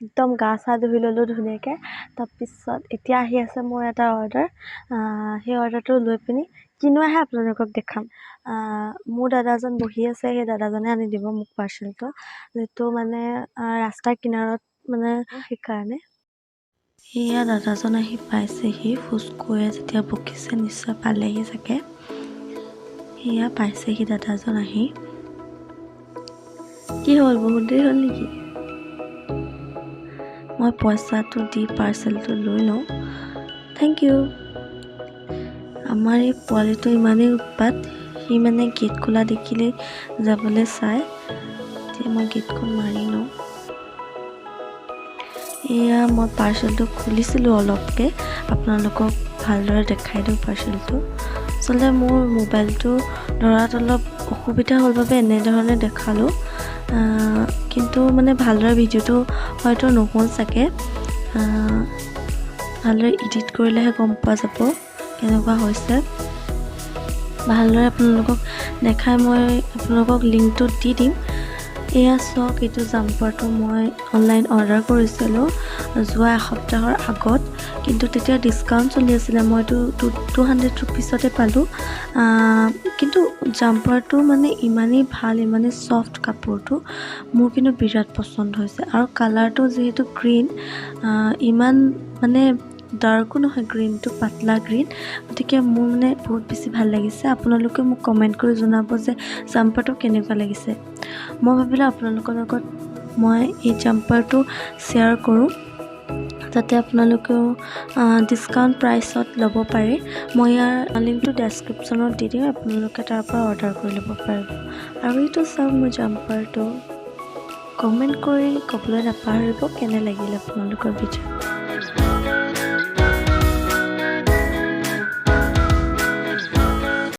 একদম গা চা ধুই ল'লোঁ ধুনীয়াকৈ। তাৰপিছত এতিয়া আহি আছে মোৰ এটা অৰ্ডাৰ। সেই অৰ্ডাৰটো লৈ পিনি কিনো আহে আপোনালোকক দেখাম। মোৰ দাদাজন বহি আছে, সেই দাদাজনে আনি দিব মোক পাৰ্চেলটো, যিটো মানে ৰাস্তাৰ কিনাৰত মানে সেইকাৰণে। সেয়া দাদাজন আহি পাইছেহি, ফুচকুৱে যেতিয়া বকিছে নিশ্চয় পালেহি চাগে। সেয়া পাইছেহি দাদাজন আহি। কি হ'ল, বহুত দেৰি হ'ল নেকি? মই পইচাটো দি পাৰ্চেলটো লৈ লওঁ। Thank you. আমাৰ এই পোৱালিটো ইমানেই উৎপাত, সি মানে গেট খোলা দেখিলেই যাবলৈ চায়। এতিয়া মই গেটখন মাৰি লওঁ। এয়া মই পাৰ্চেলটো খুলিছিলোঁ অলপকৈ, আপোনালোকক ভালদৰে দেখাই দিওঁ পাৰ্চেলটো। আচলতে মোৰ মোবাইলটো ধৰাত অলপ অসুবিধা হ'ল বাবে এনেধৰণে দেখালোঁ, কিন্তু মানে ভালদৰে ভিডিঅ'টো হয়তো নহ'ল চাগে। ভালদৰে এডিট কৰিলেহে গম পোৱা যাব কেনেকুৱা হৈছে। ভালদৰে আপোনালোকক দেখাই মই আপোনালোকক লিংকটো দি দিম। এয়া চাওক, এইটো জাম্পাৰটো মই অনলাইন অৰ্ডাৰ কৰিছিলোঁ যোৱা এসপ্তাহৰ আগত, কিন্তু তেতিয়া ডিছকাউণ্ট চলি আছিলে। মইতো 200 ৰুপিছতে পালোঁ। কিন্তু জাম্পাৰটো মানে ইমানেই ভাল, ইমানেই ছফ্ট কাপোৰটো, মোৰ কিন্তু বিৰাট পচন্দ হৈছে। আৰু কালাৰটো যিহেতু গ্ৰীণ, ইমান মানে ডাৰ্কো নহয়, গ্ৰীণটো পাতলা গ্ৰীণ, গতিকে মোৰ মানে বহুত বেছি ভাল লাগিছে। আপোনালোকে মোক কমেণ্ট কৰি জনাব যে জাম্পাৰটো কেনেকুৱা লাগিছে। মই ভাবিলোঁ আপোনালোকৰ লগত মই এই জাম্পাৰটো শ্বেয়াৰ কৰোঁ, যাতে আপোনালোকেও ডিছকাউণ্ট প্ৰাইচত ল'ব পাৰে। মই ইয়াৰ লিংকটো ডেছক্ৰিপশ্যনত দি দিম, আপোনালোকে তাৰ পৰা অৰ্ডাৰ কৰি ল'ব পাৰিব। আৰু এইটো চাওক মোৰ জাম্পাৰটো। কমেণ্ট কৰি ক'বলৈ নাপাহৰিব কেনে লাগিল আপোনালোকৰ ভিডিঅ'।